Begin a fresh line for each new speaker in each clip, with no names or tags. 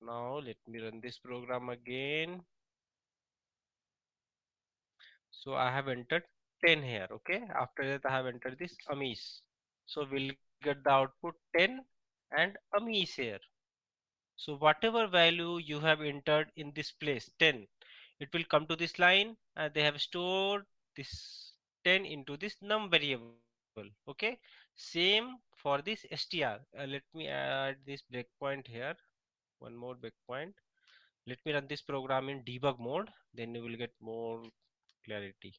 Now let me run this program again. So I have entered 10 here. Okay, after that I have entered this Amish. So we'll get the output 10 and Amish here. So whatever value you have entered in this place 10, it will come to this line, and they have stored this 10 into this num variable. Okay, same for this str. Let me add this breakpoint here, one more breakpoint. Let me run this program in debug mode, then you will get more clarity.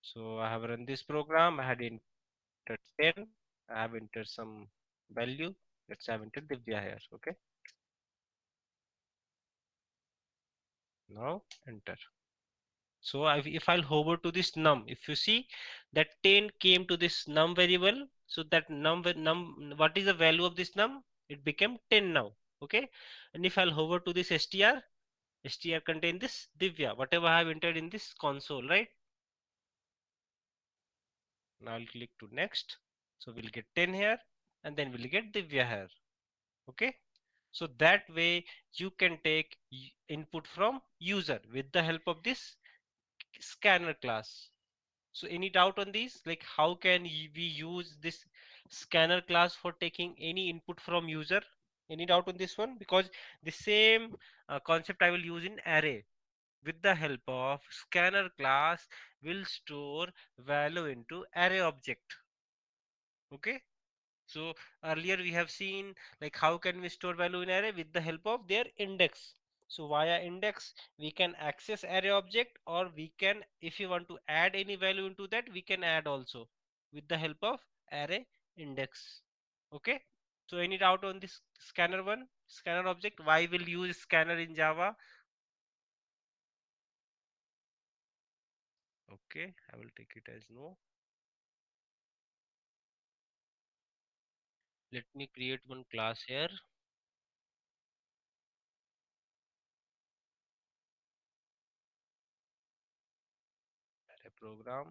So I have run this program. I had entered 10. I have entered some value. Let's have entered Divya here. Okay. Now enter. So if I'll hover to this num, if you see that 10 came to this num variable, so that what is the value of this num? It became 10 now. Okay. And if I'll hover to this str contain this Divya, whatever I have entered in this console, right? Now I'll click to next. So we'll get 10 here, and then we'll get Divya here. Okay. So that way you can take input from user with the help of this scanner class. So any doubt on these? Like how can we use this scanner class for taking any input from user? Any doubt on this one? Because the same concept I will use in array. With the help of scanner class, will store value into array object. Okay. So earlier we have seen like how can we store value in array with the help of their index. So via index we can access array object, or we can, if you want to add any value into that, we can add also with the help of array index. Okay. So any doubt on this scanner one, scanner object? Why will use scanner in Java? Okay, I will take it as no. Let me create one class here, array program.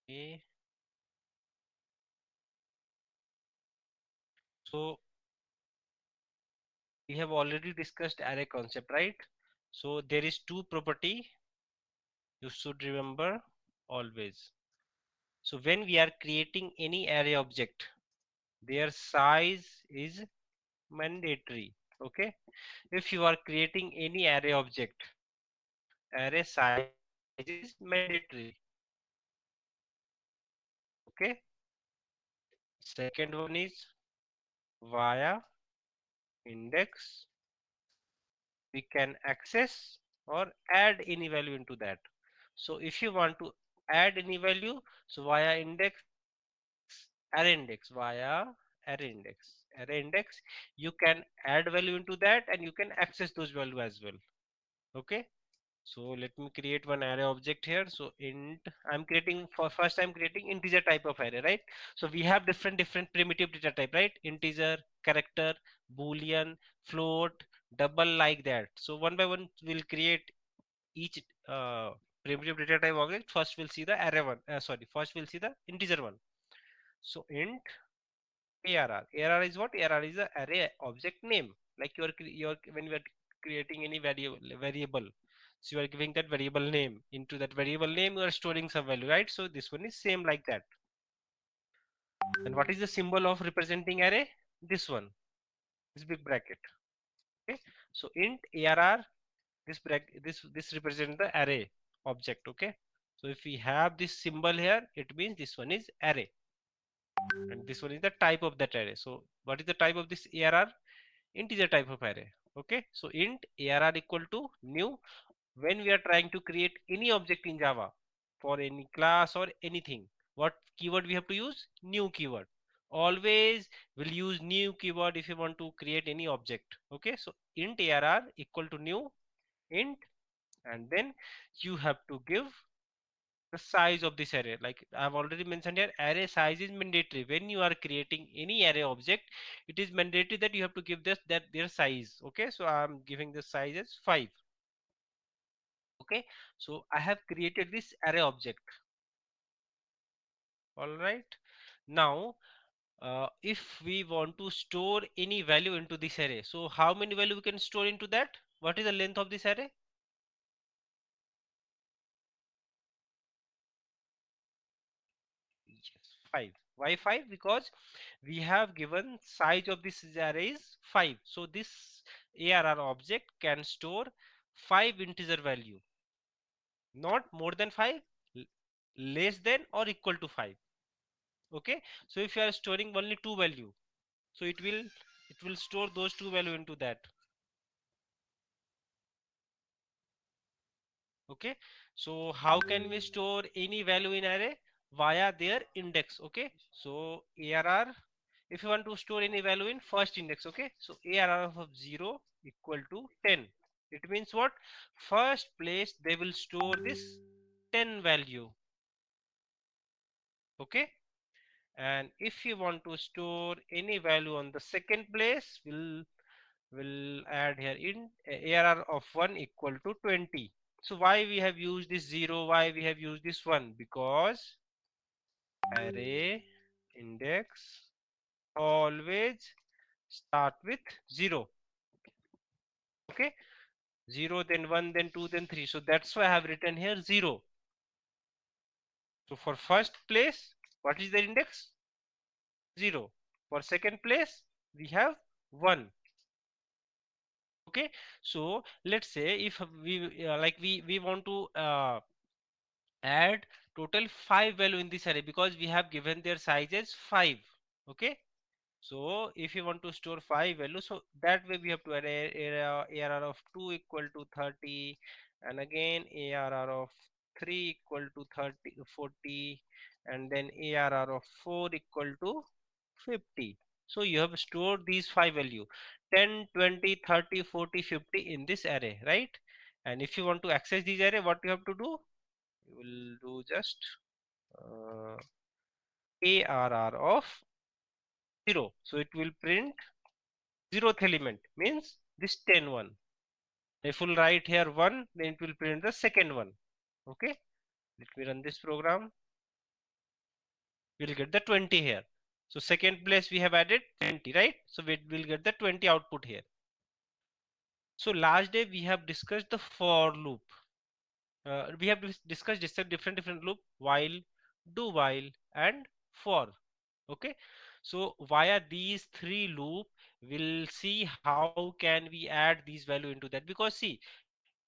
Okay. So we have already discussed array concept, right? So there is two property you should remember always. So when we are creating any array object, their size is mandatory. Okay. If you are creating any array object, array size is mandatory. Okay. Second one is via index we can access or add any value into that. So if you want to add any value, so via array index, you can add value into that, and you can access those value as well. Okay. So let me create one array object here. So int, I'm creating for first I'm creating integer type of array, right? So we have different primitive data type, right? Integer, character, boolean, float, double, like that. So one by one we'll create each primitive data type object. First we'll see the array one. First we'll see the integer one. So int arr is what? Arr is the array object name. Like you're when you are creating any variable, so you are giving that variable name. Into that variable name you are storing some value, right? So this one is same like that. And what is the symbol of representing array? This one, this big bracket. Okay. So int arr, this represents the array object. Okay. So if we have this symbol here, it means this one is array, and this one is the type of that array. So what is the type of this arr? Integer type of array. Okay. So int arr equal to new. When we are trying to create any object in Java for any class or anything, what keyword we have to use? New keyword. Always will use new keyword if you want to create any object. Okay. So int arr equal to new int, and then you have to give the size of this array. Like I've already mentioned here, array size is mandatory. When you are creating any array object, it is mandatory that you have to give this that their size. Okay. So I'm giving the size as 5. Okay. So I have created this array object. All right. Now if we want to store any value into this array, so how many value we can store into that? What is the length of this array? Yes, 5. Why 5? Because we have given size of this array is 5. So this ARR object can store 5 integer value, not more than 5, less than or equal to 5. Okay. So if you are storing only two value, so it will store those two value into that. Okay. So how can we store any value in array? Via their index. Okay. So ARR, if you want to store any value in first index, okay, so ARR of 0 equal to 10. It means what? First place they will store this 10 value. Okay. And if you want to store any value on the second place, we'll add here in ARR of 1 equal to 20. So why we have used this 0, why we have used this 1? Because array index always start with 0. Okay. 0, then 1, then 2, then 3. So that's why I have written here 0. So for first place, what is the index? 0. For second place, we have 1. Okay. So let's say if we like we want to add total 5 value in this array, because we have given their size as 5. Okay. So if you want to store 5 value, so that way we have to add ARR of 2 equal to 30, and again ARR of 3 equal to 30, 40, and then ARR of 4 equal to 50. So you have stored these 5 value 10, 20, 30, 40, 50 in this array, right? And if you want to access this array, what you have to do? You will do just uh, ARR of 0. So it will print zeroth element, means this 10 one. If we'll write here 1, then it will print the second one. Okay. Let me run this program. We'll get the 20 here. So second place we have added 20, right? So we will get the 20 output here. So last day we have discussed the for loop. We have discussed different loop: while, do while, and for. Okay. So via these three loop, we'll see how can we add these value into that, because see,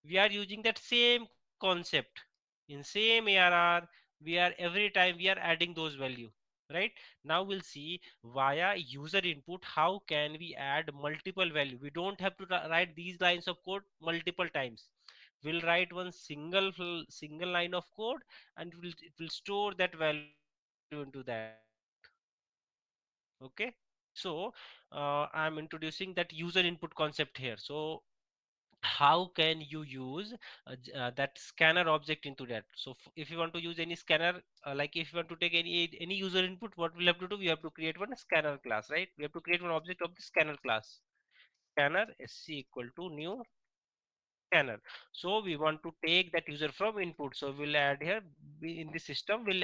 we are using that same concept in same ARR. We are every time we are adding those value, right? Now we'll see via user input how can we add multiple value. We don't have to write these lines of code multiple times. We'll write one single line of code, and it will store that value into that. Okay. So I'm introducing that user input concept here. So how can you use that scanner object into that? So if you want to use any scanner, like if you want to take any user input, what we'll have to do? We have to create one scanner class, right? We have to create one object of the scanner class. Scanner sc equal to new scanner. So we want to take that user from input. So we'll add here, in the system will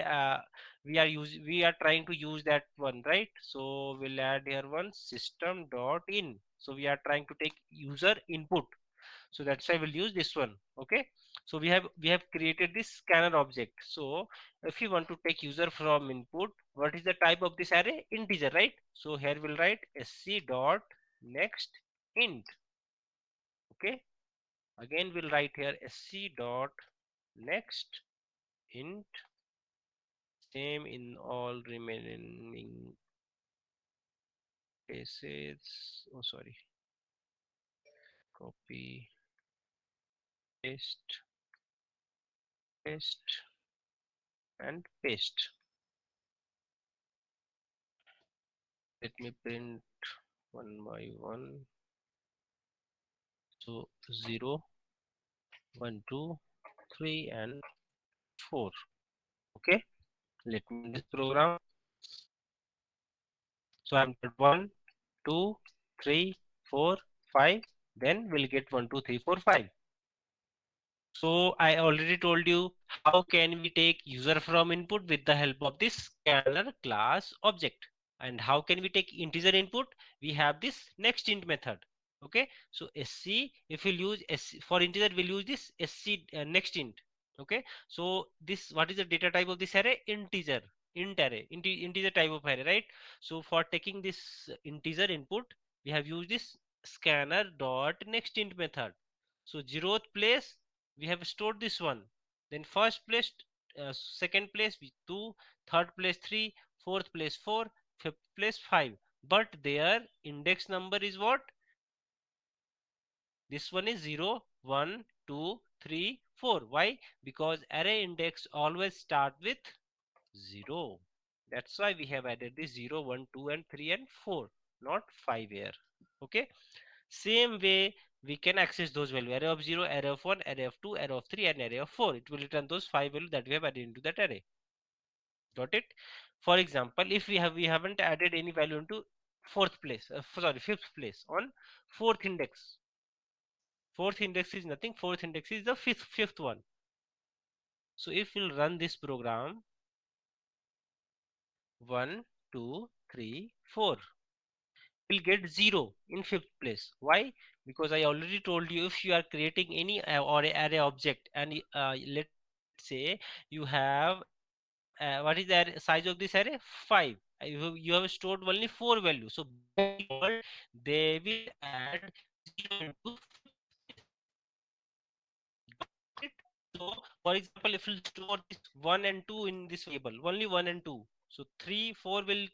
we are trying to use that one, right? So we'll add here one system dot in. So we are trying to take user input, so that's why we'll use this one. Okay. So we have created this scanner object. So if you want to take user from input, what is the type of this array? Integer, right? So here we'll write sc dot next int. Okay. Again we'll write here sc dot next int, same in all remaining cases. Oh, sorry. Copy, paste, paste, and paste. Let me print one by one. So 0, 1, 2, 3, and 4. Okay. Let me run this program. So I'm at 1, 2, 3, 4, 5. Then we'll get 1, 2, 3, 4, 5. So I already told you how can we take user from input with the help of this scanner class object. And how can we take integer input? We have this next int method. Okay, so sc, if we'll use sc for integer, we'll use this sc next int. Okay, so this, what is the data type of this array? Integer, int array, integer type of array, right? So for taking this integer input, we have used this scanner dot next int method. So 0th place we have stored this one, then first place, second place 2, third place 3, fourth place 4, fifth place 5, but their index number is what? This one is 0, 1, 2, 3, 4. Why? Because array index always start with 0. That's why we have added this 0, 1, 2 and 3 and 4, not 5 here. Okay, same way we can access those values: array of 0, array of 1, array of 2, array of 3 and array of 4. It will return those 5 values that we have added into that array. Got it? For example, if we haven't added any value into fourth place, sorry, fifth place, on fourth index. Fourth index is nothing, fourth index is the fifth one. So if we'll run this program, 1, 2, 3, 4, we'll get 0 in fifth place. Why? Because I already told you, if you are creating any or array object, and let's say you have what is the size of this array? 5. You have stored only 4 values, so by default they will add 0 into fifth place. Got it? So for example, if you store this 1 and 2 in this variable, only 1 and 2, so 3 4 will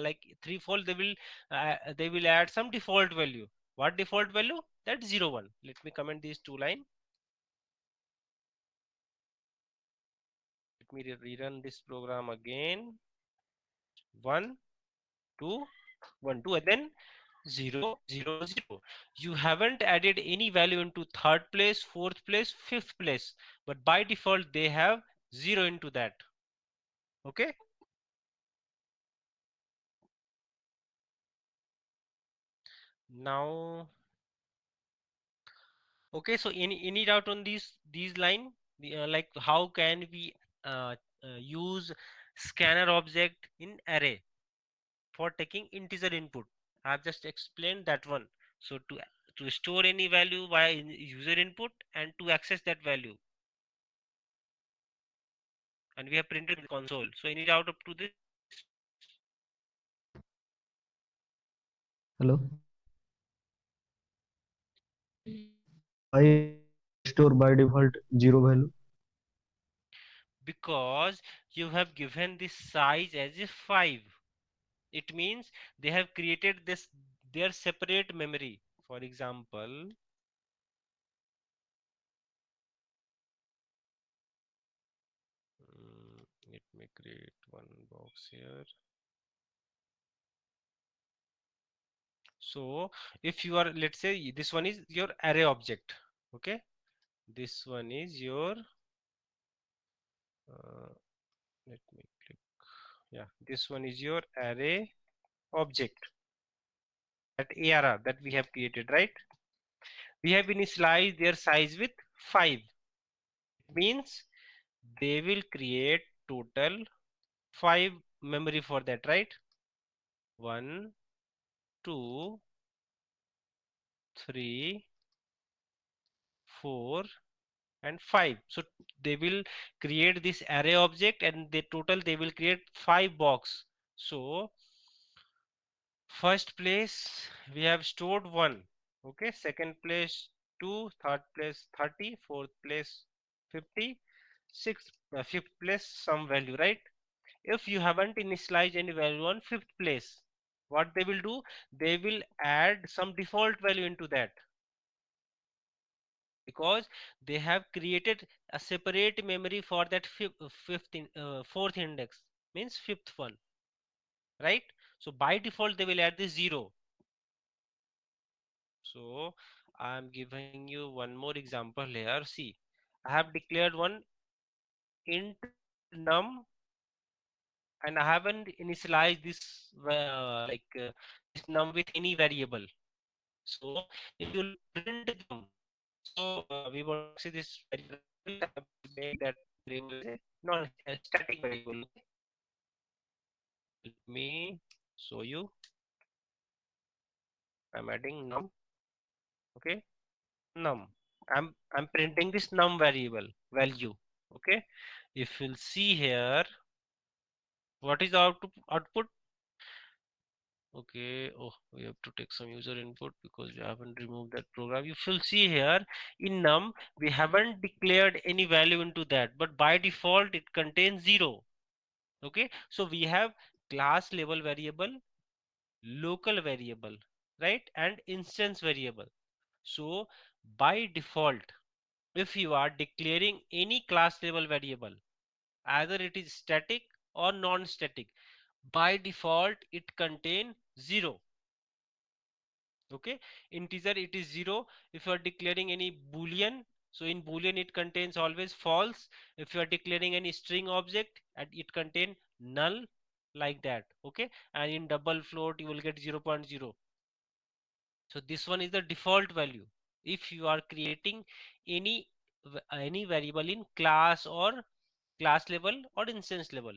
like 3 4 they will add some default value. What default value? That 0 1. Let me comment these two line. Let me rerun this program again. 1 2 1 2 and then 0 0 0. You haven't added any value into third place, fourth place, fifth place, but by default they have 0 into that. Okay, now, okay, so any doubt on these line? Like how can we uh, use scanner object in array for taking integer input? I've just explained that one. So to store any value via user input and to access that value, and we have printed the console. So any doubt up to this?
Hello. Why store by default zero value?
Because you have given this size as a 5. It means they have created this their separate memory. For example, let me create one box here. So if you are, let's say this one is your array object. Okay, this one is your uh, let me click, yeah, this one is your array object, that ARR that we have created, right? We have initialized their size with 5. It means they will create total 5 memory for that, right? 1 2 3 4 and 5. So they will create this array object, and the total they will create 5 box. So first place we have stored 1. Okay, second place 2, third place 30, fourth place 50, sixth fifth place some value, right? If you haven't initialized any value on fifth place, what they will do? They will add some default value into that, because they have created a separate memory for that fourth index, means fifth one, right? So by default they will add the 0. So I'm giving you one more example here. See, I have declared one int num, and I haven't initialized this this num with any variable. So if you print num, so we want to access this variable, I have make that variable as a non static variable. let me show you. I'm adding num. Okay, num. I'm printing this num variable value. Okay, if you'll see here, what is the output? Okay, oh, we have to take some user input because we haven't removed that program. You should see here in num, we haven't declared any value into that, but by default it contains 0. Okay, so we have class level variable, local variable, right, and instance variable. So by default, if you are declaring any class level variable, either it is static or non-static, by default it contain 0. Okay, integer it is 0. If you are declaring any boolean, so in boolean it contains always false. If you are declaring any string object and it contain null, like that. Okay, and in double float you will get 0 0.0. So this one is the default value if you are creating any any variable in class or class level or instance level.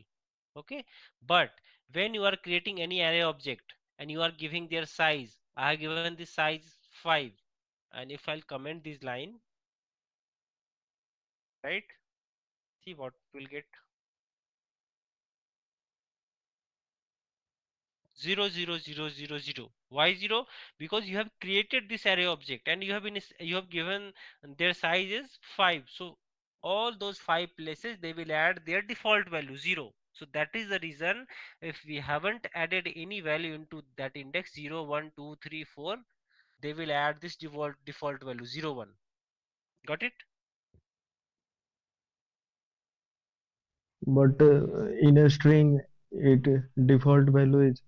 Okay, but when you are creating any array object and you are giving their size, I have given the size 5, and if I'll comment this line, right, see what we'll get. 0 0 0 0 0. Why 0? Because you have created this array object and you have given their size is 5. So all those 5 places they will add their default value 0. So that is the reason if we haven't added any value into that index 0 1 2 3 4, they will add this default value 0 1. Got it?
But in a string, it default value is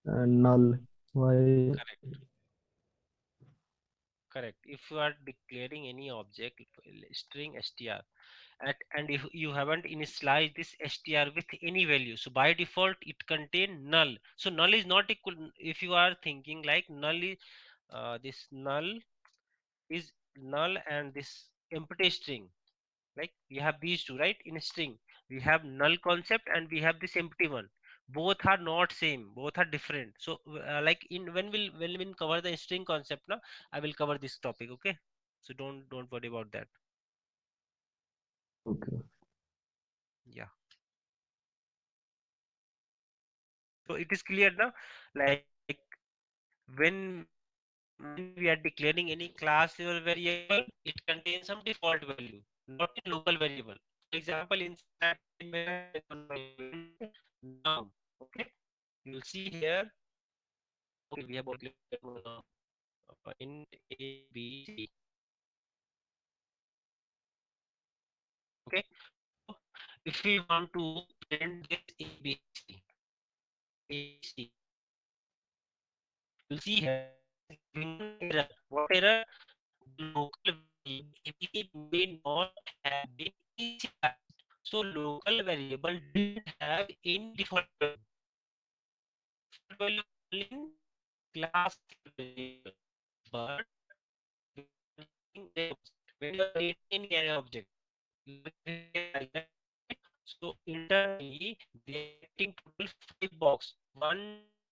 null. Why?
Correct. Correct. If you are declaring any object string str and if you haven't initialized this str with any value, so by default it contain null. So null is not equal. If you are thinking like null is this null is null and this empty string, like we have these two, right? In a string we have null concept and we have this empty one. Both are not same, both are different. So like in when we'll cover the string concept now, I will cover this topic. Okay, so don't worry about that.
Okay.
Yeah, so it is clear now, like when we are declaring any class level variable, it contains some default value, not a local variable. For example, inside when I take one variable num, okay, you will see here. Okay, we have already declared one num int abc. Okay, so if we want to print this abc, abc, you'll see here it is giving one error. What error? The local variable abc may not have been initialized. So local variable didn't have any default value. Default value only in class variable. But when you are creating array object, when you are creating any array object, you are giving them like that. Okay? So internally they are getting total 5 box. 1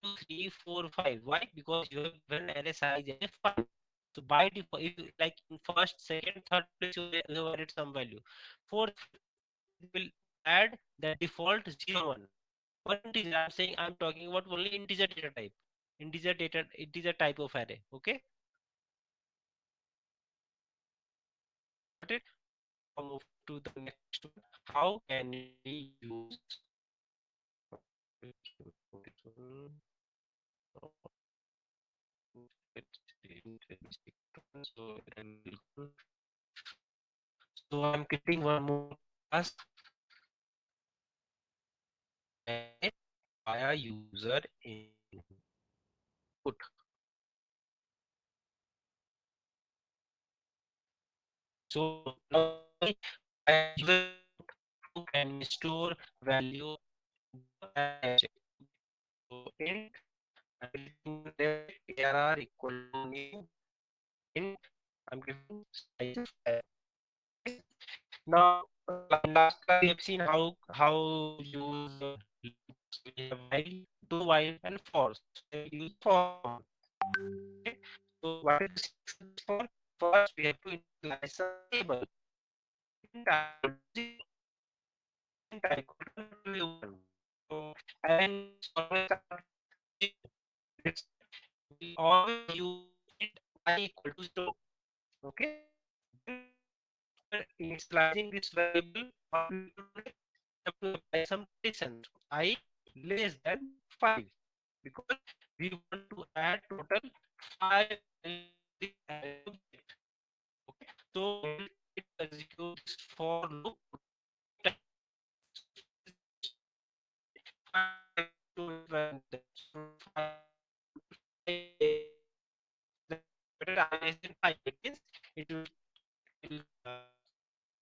2 3 4 5. Why? Because you have given array size as a 5. So by default, if you like in first, second, third place you have added some value. Fourth, fifth, they will add the default 0 1 or integer. I'm saying I'm talking about only integer data type. Integer type of array. Okay. Got it? Now move to the next one. How can we use so I'm creating one more class and via user input. So now via user input, how can we store value object? So int, I'm creating one array object arr equal to new int. I'm giving size 5. Okay. Now last class we have seen how use So we have while, do while, and for. So I will use for command. Okay. So what is the syntax of this for? First, we have to initialize some variable. Int I equal to 0. Int I equal to not only 1. So array index always start with 0. Let's say we always use int I equal to 0. Okay. Then after initializing this variable, what we have to do next? We have to apply some conditions. I less than 5 because we want to add total 5 values to this array object. Okay, so we will try to execute this for loop total 5 times. So if it is 5, I will store its value there. So total 5 then better I less than 5. It means it will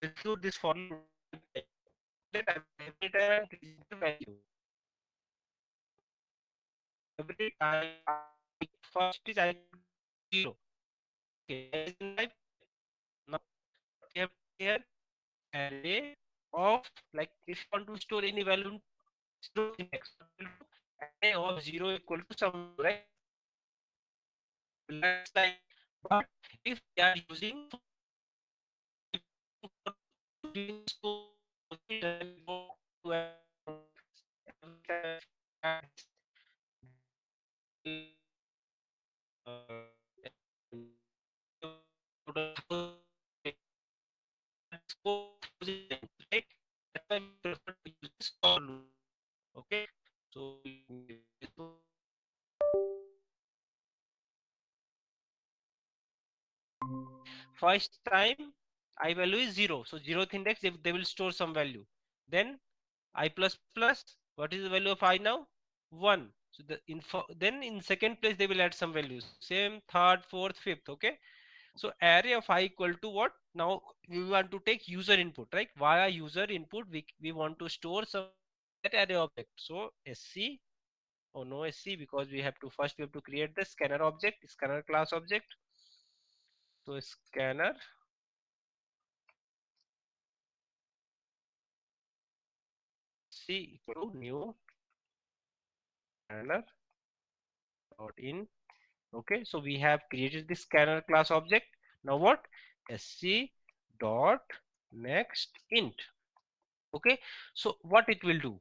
execute this for loop total 5 times. After that, I will every time increasing the value. Every time I first it is I equal to 0. Okay, I less than 5. Now what we have to do here? Array of, like if you want to store any value in 0 index, what will do? Array of 0 equal to some value, right? Like this line. But if we are using for loop, if we are using for loop, so during this code, every time we go to array of every time if we add this, then it will total 1000 add this code 1000 times, right? That's why we prefer to use this for loop. Okay, so let me run this program. First time I value is 0, so 0th index they will store some value. Then I plus plus, what is the value of I now? 1. So the then in second place they will add some values, same third, fourth, fifth. Okay, so array of I equal to what? Now we want to take user input, right? Via user input we want to store some value in that array object. So sc, oh no sc, because we have to create the scanner object, scanner class object. So scanner sc equal to new scanner dot in. Okay, so we have created this scanner class object. Now what? Sc dot next int. Okay, so what it will do?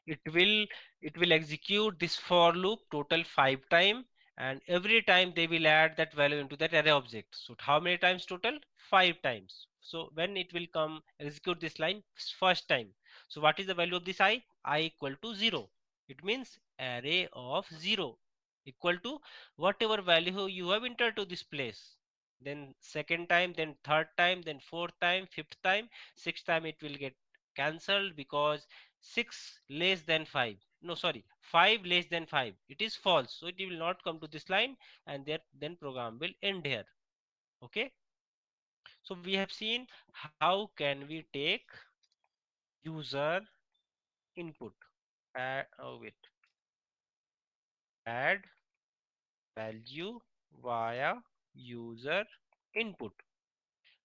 It will it will execute this for loop total 5 times, and every time they will add that value into that array object. So how many times total? 5 times. So when it will come execute this line first time. So what is the value of this I equal to 0. It means array of 0 equal to whatever value you have entered to this place. Then second time, then third time, then fourth time, fifth time, sixth time it will get cancelled because 6 less than 5, no sorry, 5 less than 5, it is false, so it will not come to this line, and that then program will end here. Okay, so we have seen how can we take user input, wait, add value via user input.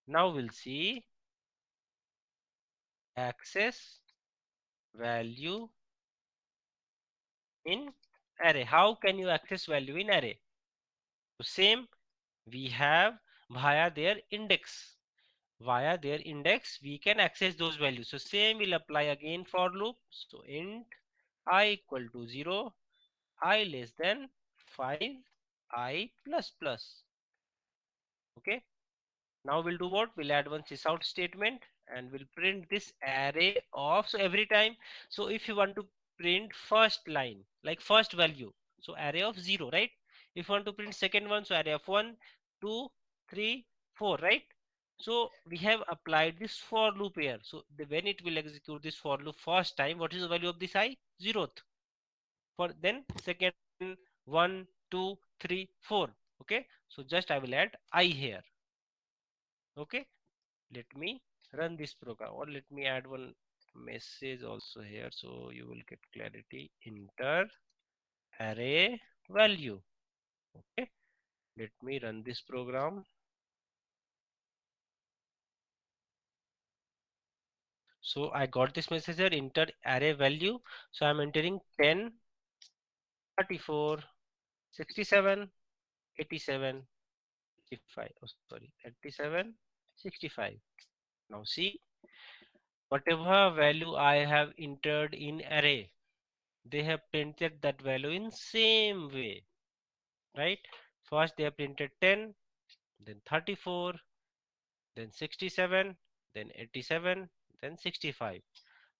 Now we'll see access value in array. How can you access value in array? So same, we have via their index, we can access those values. So same will apply again for loop. So int I equal to 0, I less than 5, I plus plus. Okay, now we'll do what? We'll add one sysout statement and we'll print this array of, so every time, so if you want to print first line, like first value, so array of 0, right? If you want to print second one, so array of 1, 2, 3, 4, right? So we have applied this for loop here. So when it will execute this for loop first time, what is the value of this I? 0th. For then second one, 1, 2, 3, 4. Okay, so just I will add I here. Okay, let me run this program, or let me add one message also here so you will get clarity. Enter array value. Okay, let me run this program. So I got this message here, enter array value. So I'm entering 10, 34, 67, 87, 65. Oh, sorry, 87, 65. Now see, whatever value I have entered in array, they have printed that value in same way, right? First they have printed 10, then 34, then 67, then 87, then 65.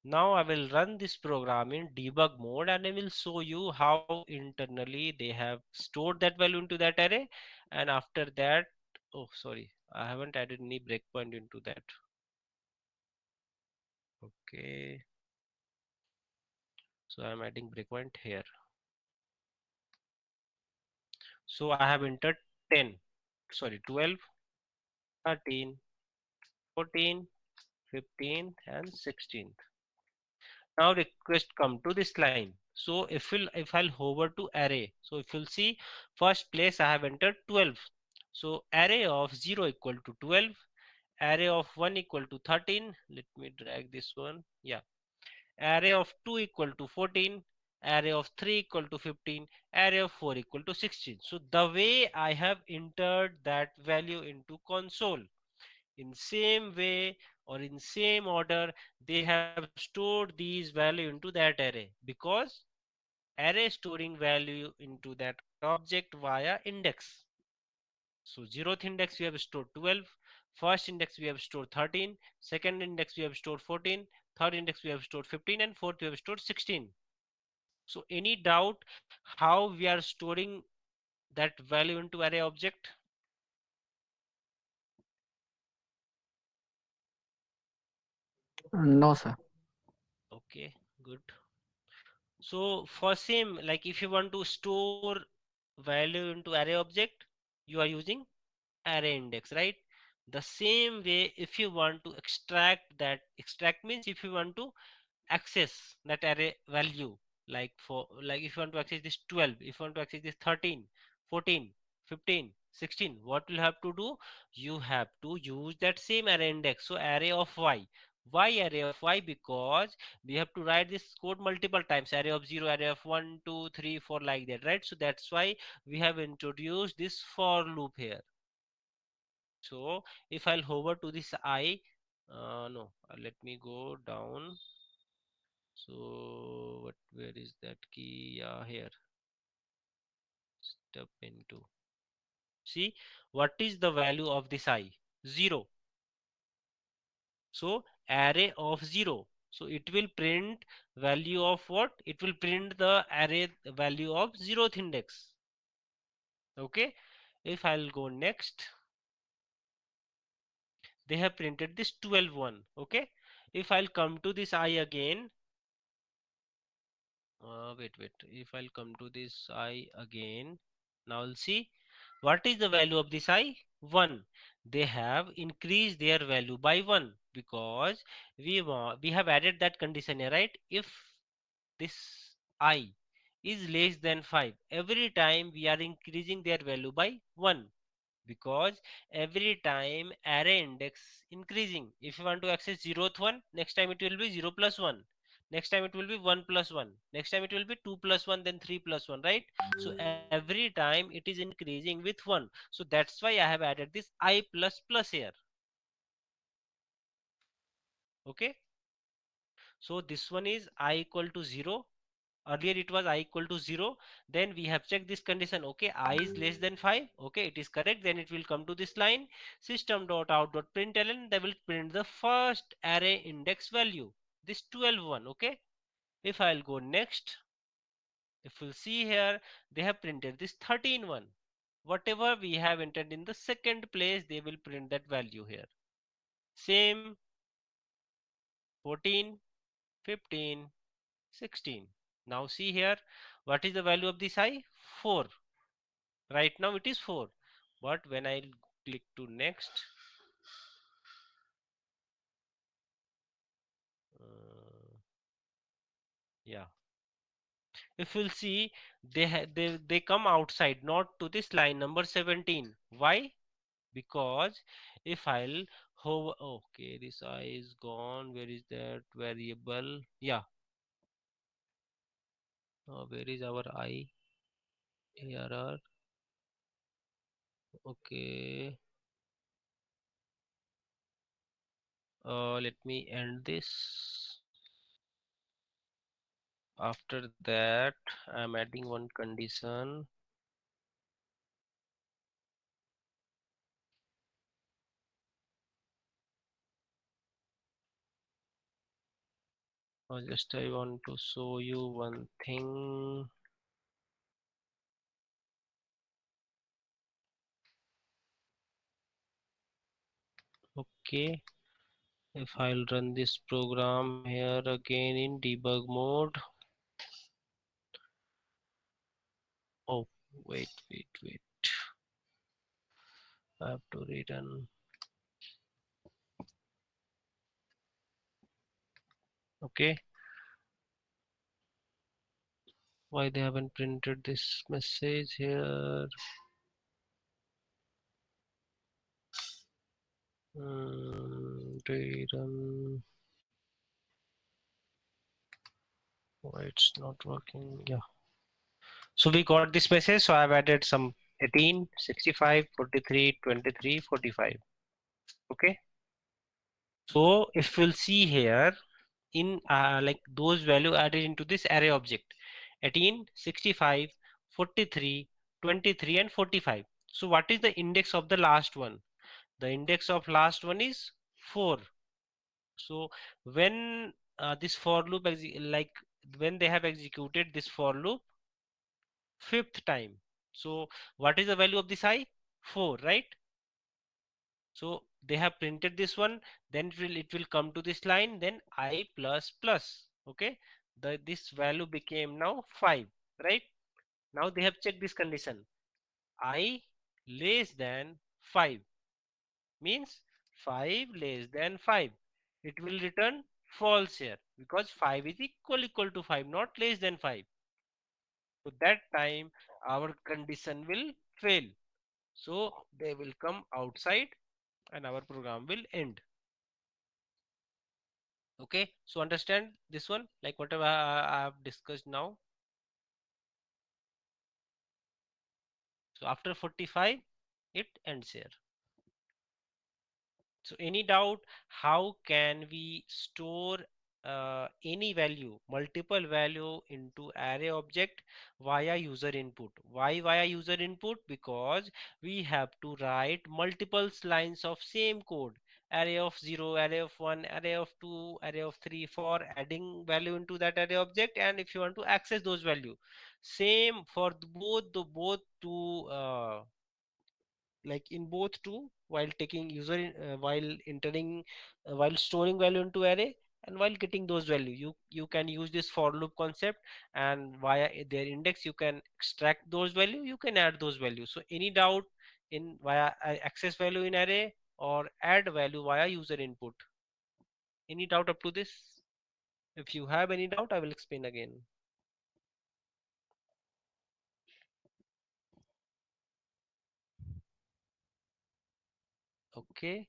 Now I will run this program in debug mode and I will show you how internally they have stored that value into that array, and after that, oh sorry, I haven't added any breakpoint into that. Okay, so I'm adding breakpoint here. So I have entered 10, sorry, 12, 13, 14, 15 and 16. Now request come to this line. So if I'll hover to array, so if you'll see, first place I have entered 12. So array of 0 equal to 12, array of 1 equal to 13. Let me drag this one. Yeah. Array of 2 equal to 14, array of 3 equal to 15, array of 4 equal to 16. So the way I have entered that value into console, in same way or in same order, they have stored these value into that array, because array storing value into that object via index. So 0th index we have stored 12, first index we have stored 13, second index we have stored 14, third index we have stored 15, and fourth we have stored 16. So any doubt how we are storing that value into array object?
No, sir.
Okay, good. So for same, like if you want to store value into array object, you are using array index, right? The same way, if you want to extract that, extract means if you want to access that array value, like for, like if you want to access this 12, if you want to access this 13, 14, 15, 16, what will have to do? You have to use that same array index. So array of y. Why array of y? Because we have to write this code multiple times, array of 0, array of 1, 2, 3, 4, like that, right? So that's why we have introduced this for loop here. So if I'll hover to this I, no, let me go down. So what, where is that key? Yeah, here. Step into. See, what is the value of this I? 0. So array of 0. So it will print value of what? It will print the array value of 0th index. Okay. If I'll go next, they have printed this 12 one. Okay. If I'll come to this I again, wait, if I'll come to this I again, now I'll see what is the value of this I? 1. They have increased their value by 1 because we have added that condition here, right? If this I is less than 5, every time we are increasing their value by 1, because every time array index increasing. If you want to access 0th one, next time it will be 0 plus 1, next time it will be 1 plus 1, next time it will be 2 plus 1, then 3 plus 1, right? So every time it is increasing with 1. So that's why I have added this I plus plus here. Okay, so this one is I equal to 0. Earlier it was I equal to 0. Then we have checked this condition. Okay, I is less than 5. Okay, it is correct. Then it will come to this line, system dot out dot println. They will print the first array index value, this 12 one. Okay, if I'll go next, if we'll see here, they have printed this 13 one. Whatever we have entered in the second place, they will print that value here. Same 14, 15, 16. Now see here, what is the value of this I? 4. Right now it is 4, but when I click to next, uh, yeah, if you'll see, they come outside, not to this line number 17. Why? Because if I'll hover, okay, this I is gone. Where is that variable? Yeah, where is our I? Here are, okay. Let me end this. After that, I'm adding one condition. Just I want to show you one thing. Okay, if I'll run this program here again in debug mode. Oh, wait. I have to rerun. Okay, why they haven't printed this message here? Rerun. Why it's not working? Yeah. So we got this message. So I've added some 18, 65, 43, 23, 45. Okay. So if we'll see here in like those value added into this array object, 18, 65, 43, 23 and 45. So what is the index of the last one? The index of last one is 4. So when this for loop like when they have executed this for loop fifth time. So what is the value of this I? 4, right? So they have printed this one, then it will come to this line, then I plus plus. Okay, this value became now 5, right? Now they have checked this condition. I less than 5 means 5 less than 5. It will return false here because 5 is equal to 5, not less than 5. So that time our condition will fail. So they will come outside and our program will end. Okay, so understand this one, like whatever I have discussed now. So after 45 it ends here. So any doubt, how can we store any value, multiple value into array object via user input? Why via user input? Because we have to write multiple lines of same code. Array of 0, array of 1, array of 2, array of 3 for adding value into that array object, and if you want to access those value. Same for both two like in both two, while taking while entering while storing value into array and while getting those value, you can use this for loop concept, and via their index you can extract those value, you can add those values. So any doubt in via access value in array or add value via user input? Any doubt up to this? If you have any doubt, I will explain again. Okay,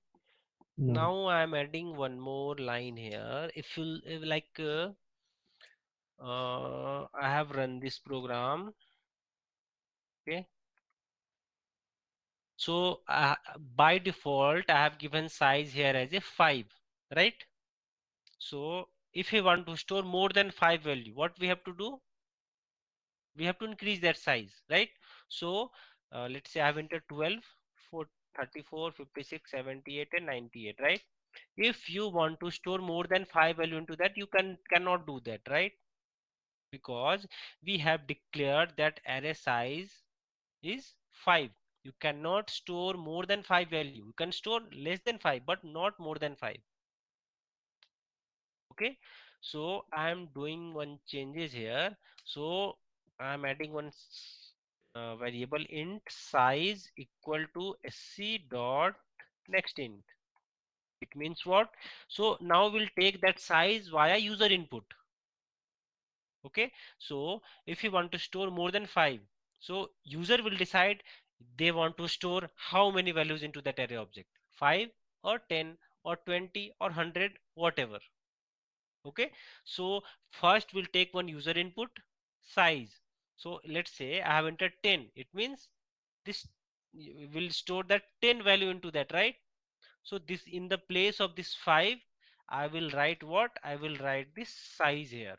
No.
now I'm adding one more line here. If you like I have run this program. Okay, so by default I have given size here as a 5, right? So if we want to store more than 5 value, what we have to do? We have to increase that size, right? So let's say I have entered 12, 4, 34, 56, 78 and 98, right? If you want to store more than 5 value into that, you cannot do that, right? Because we have declared that array size is 5. You cannot store more than 5 value. You can store less than 5 but not more than 5. Okay, so I am doing one changes here. So I am adding one variable int size equal to sc dot next int. It means what? So now we'll take that size via user input. Okay, so if you want to store more than 5, so user will decide they want to store how many values into that array object. 5 or 10 or 20 or 100, whatever. Okay, so first we'll take one user input size. So let's say I have entered 10. It means this will store that 10 value into that, right? So this, in the place of this 5, I will write what? I will write this size here.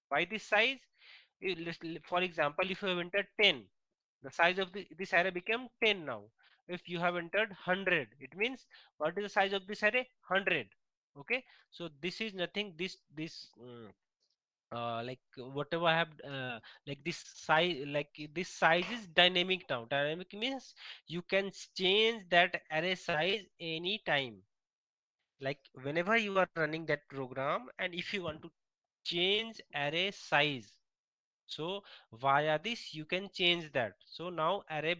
Why this size? For example, if you have entered 10, the size of this array became 10 now. If you have entered 100, it means what is the size of this array? 100. Okay, so this is nothing. Like whatever I have, like this size is dynamic now. Dynamic means you can change that array size anytime. Like whenever you are running that program, and if you want to change array size, so via this you can change that. So now array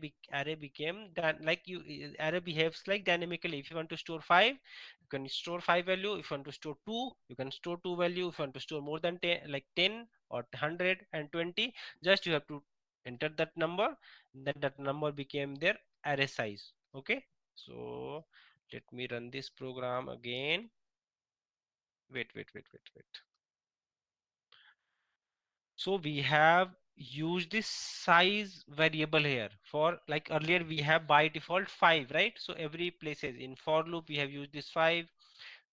became that, like you, array behaves like dynamically. If you want to store 5, you can store 5 value. If you want to store 2, you can store 2 value. If you want to store more than 10, like 10 or 100 and 20, just you have to enter that number, then that number became their array size. Okay, so let me run this program again. Wait. So we have used this size variable here. For like earlier we have by default 5, right? So every places in for loop we have used this 5.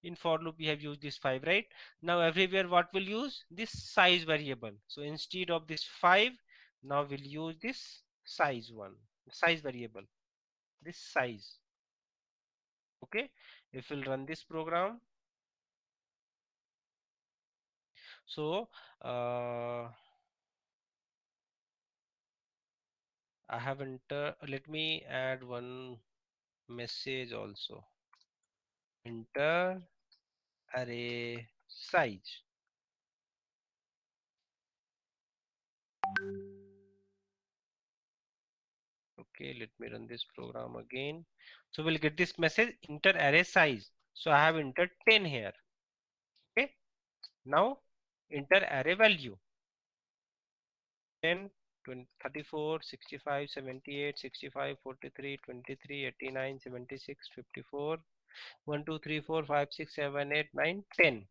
In for loop we have used this 5, right? Now everywhere what will use this size variable. So instead of this 5, now we'll use this size one, size variable, this size. Okay, if we'll run this program, so I have enter. Let me add one message also. Enter array size. Okay, let me run this program again. So we'll get this message, enter array size. So I have entered 10 here. Okay, now enter array value. 10, 20, 34, 65, 78, 65, 43, 23, 89, 76, 54, 1, 2, 3, 4, 5, 6, 7, 8, 9, 10.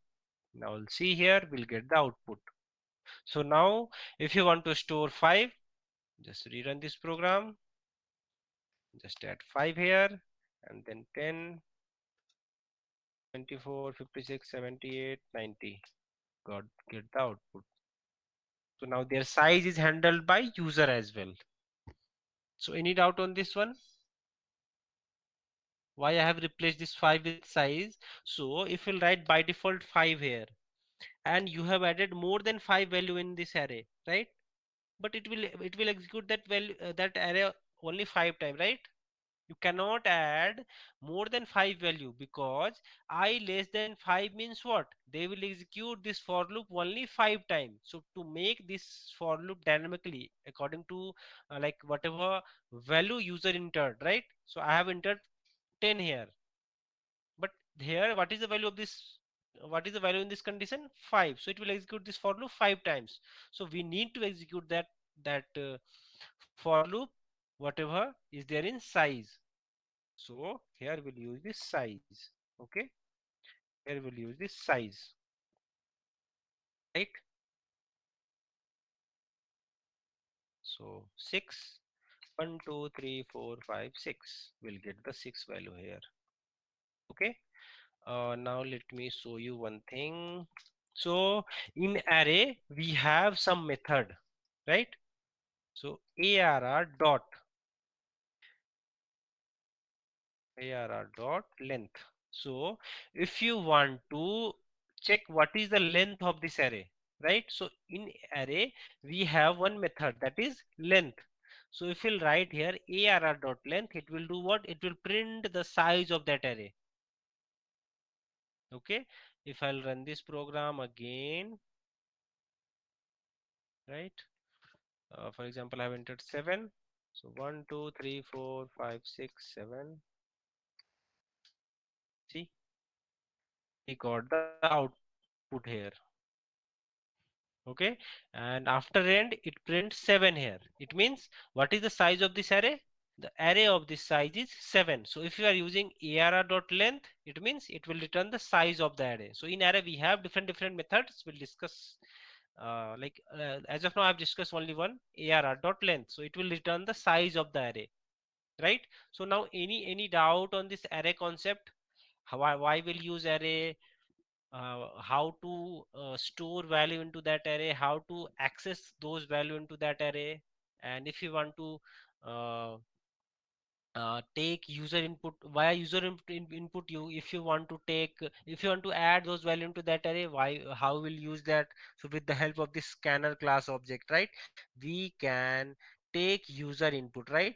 Now we'll see here, we'll get the output. So now if you want to store 5, just rerun this program. Just add 5 here, and then 10, 24, 56, 78, 90. Got get the output. So now their size is handled by user as well. So any doubt on this one? Why I have replaced this 5 with size? So if you'll write by default 5 here, and you have added more than 5 value in this array, right? But it will execute that value, that array only 5 times, right? You cannot add more than 5 value, because I less than 5 means what? They will execute this for loop only 5 times. So to make this for loop dynamically according to like whatever value user entered, right? So I have entered 10 here, but here what is the value of this? What is the value in this condition? 5. So it will execute this for loop 5 times. So we need to execute that for loop whatever is there in size. So here we'll use this size. Okay, here we'll use this size, right? So 6, 1, 2, 3, 4, 5, 6. We'll get the 6 value here. Okay, now let me show you one thing. So in array we have some method, right? So arr dot length. So if you want to check what is the length of this array, right? So in array we have one method, that is length. So if we'll write here arr dot length, it will do what? It will print the size of that array. Okay, if I'll run this program again, right? For example, I have entered 7. So 1, 2, 3, 4, 5, 6, 7. See, we got the output here. Okay, and after end it prints 7 here. It means what is the size of this array? the array of this size is 7. So if you are using arr.length, it means it will return the size of the array. So in array we have different methods. We'll discuss as of now I've discussed only one, arr.length. So it will return the size of the array, right? So now any doubt on this array concept? Why will use array? How to store value into that array? How to access those value into that array? And if you want to uh, take user input via user input, you if you want to take if you want to add those value into that array, why how will use that? So with the help of this scanner class object, right, we can take user input, right?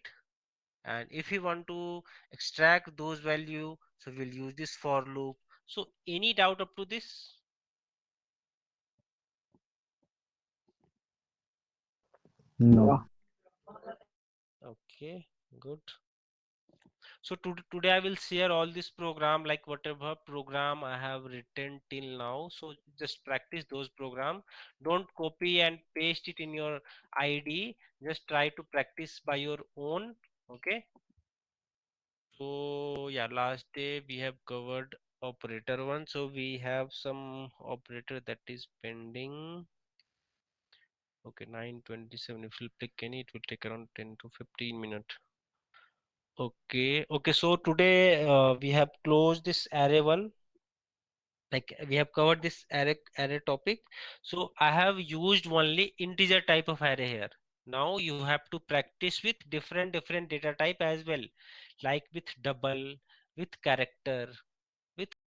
And if you want to extract those value, so we'll use this for loop. So any doubt up to this?
No.
Okay, good. So today I will share all this program, like whatever program I have written till now. So just practice those program. Don't copy and paste it in your ID. Just try to practice by your own. Okay. So yeah, last day we have covered operator one. So we have some operator that is pending. Okay, 9:27. If you click any, it will take around 10 to 15 minutes. Okay, okay. So today we have closed this array one. Like we have covered this array topic. So I have used only integer type of array here. Now you have to practice with different data type as well, like with double, with character, with